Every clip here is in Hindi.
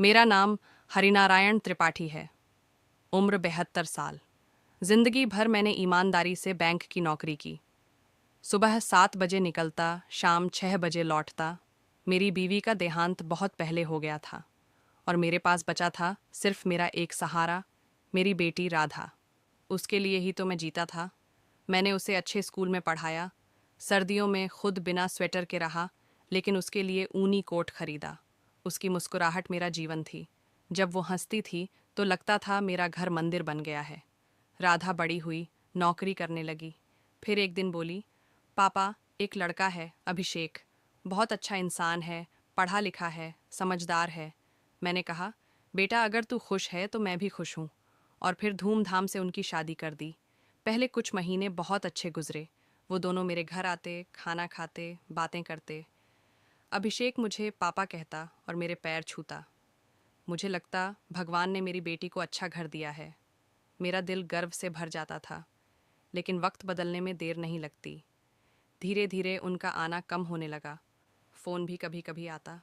मेरा नाम हरिनारायण त्रिपाठी है। उम्र 72 साल। जिंदगी भर मैंने ईमानदारी से बैंक की नौकरी की। सुबह 7 बजे निकलता, शाम 6 बजे लौटता। मेरी बीवी का देहांत बहुत पहले हो गया था और मेरे पास बचा था सिर्फ मेरा एक सहारा, मेरी बेटी राधा। उसके लिए ही तो मैं जीता था। मैंने उसे अच्छे स्कूल में पढ़ाया, सर्दियों में खुद बिना स्वेटर के रहा, लेकिन उसके लिए ऊनी कोट खरीदा। उसकी मुस्कुराहट मेरा जीवन थी। जब वो हंसती थी तो लगता था मेरा घर मंदिर बन गया है। राधा बड़ी हुई, नौकरी करने लगी। फिर एक दिन बोली, पापा, एक लड़का है अभिषेक, बहुत अच्छा इंसान है, पढ़ा लिखा है, समझदार है। मैंने कहा, बेटा अगर तू खुश है तो मैं भी खुश हूँ। और फिर धूमधाम से उनकी शादी कर दी। पहले कुछ महीने बहुत अच्छे गुजरे। वो दोनों मेरे घर आते, खाना खाते, बातें करते। अभिषेक मुझे पापा कहता और मेरे पैर छूता। मुझे लगता भगवान ने मेरी बेटी को अच्छा घर दिया है। मेरा दिल गर्व से भर जाता था। लेकिन वक्त बदलने में देर नहीं लगती। धीरे धीरे उनका आना कम होने लगा। फ़ोन भी कभी कभी आता।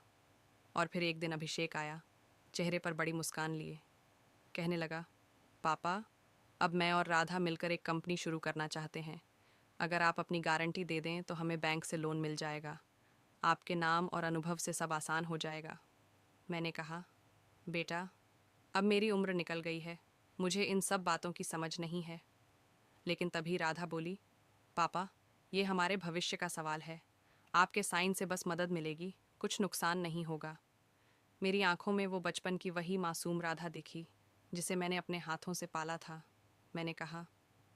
और फिर एक दिन अभिषेक आया, चेहरे पर बड़ी मुस्कान लिए। कहने लगा, पापा, अब मैं और राधा मिलकर एक कंपनी शुरू करना चाहते हैं। अगर आप अपनी गारंटी दे दें तो हमें बैंक से लोन मिल जाएगा। आपके नाम और अनुभव से सब आसान हो जाएगा। मैंने कहा, बेटा, अब मेरी उम्र निकल गई है, मुझे इन सब बातों की समझ नहीं है। लेकिन तभी राधा बोली, पापा, ये हमारे भविष्य का सवाल है। आपके साइन से बस मदद मिलेगी, कुछ नुकसान नहीं होगा। मेरी आंखों में वो बचपन की वही मासूम राधा दिखी जिसे मैंने अपने हाथों से पाला था। मैंने कहा,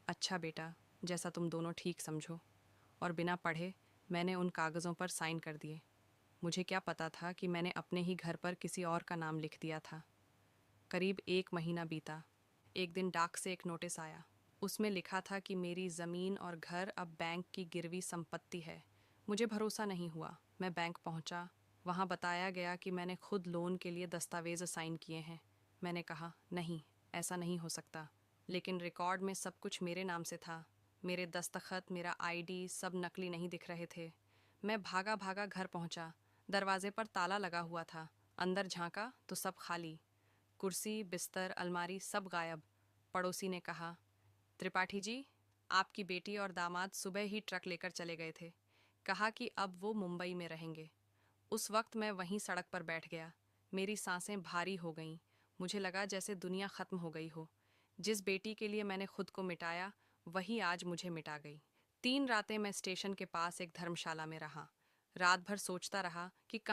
अच्छा बेटा, जैसा तुम दोनों ठीक समझो। और बिना पढ़े मैंने उन कागज़ों पर साइन कर दिए। मुझे क्या पता था कि मैंने अपने ही घर पर किसी और का नाम लिख दिया था। करीब 1 महीना बीता। एक दिन डाक से एक नोटिस आया। उसमें लिखा था कि मेरी ज़मीन और घर अब बैंक की गिरवी संपत्ति है। मुझे भरोसा नहीं हुआ। मैं बैंक पहुंचा। वहां बताया गया कि मैंने खुद लोन के लिए दस्तावेज़ साइन किए हैं। मैंने कहा, नहीं, ऐसा नहीं हो सकता। लेकिन रिकॉर्ड में सब कुछ मेरे नाम से था। मेरे दस्तखत, मेरा आईडी सब नकली नहीं दिख रहे थे। मैं भागा भागा घर पहुंचा। दरवाजे पर ताला लगा हुआ था। अंदर झांका तो सब खाली। कुर्सी, बिस्तर, अलमारी सब गायब। पड़ोसी ने कहा, त्रिपाठी जी, आपकी बेटी और दामाद सुबह ही ट्रक लेकर चले गए थे। कहा कि अब वो मुंबई में रहेंगे। उस वक्त मैं वहीं सड़क पर बैठ गया। मेरी सांसें भारी हो गईं। मुझे लगा जैसे दुनिया खत्म हो गई हो। जिस बेटी के लिए मैंने खुद को मिटाया, वही आज मुझे मिटा गई। 3 रातें मैं स्टेशन के पास एक धर्मशाला में रहा। रात भर सोचता रहा कि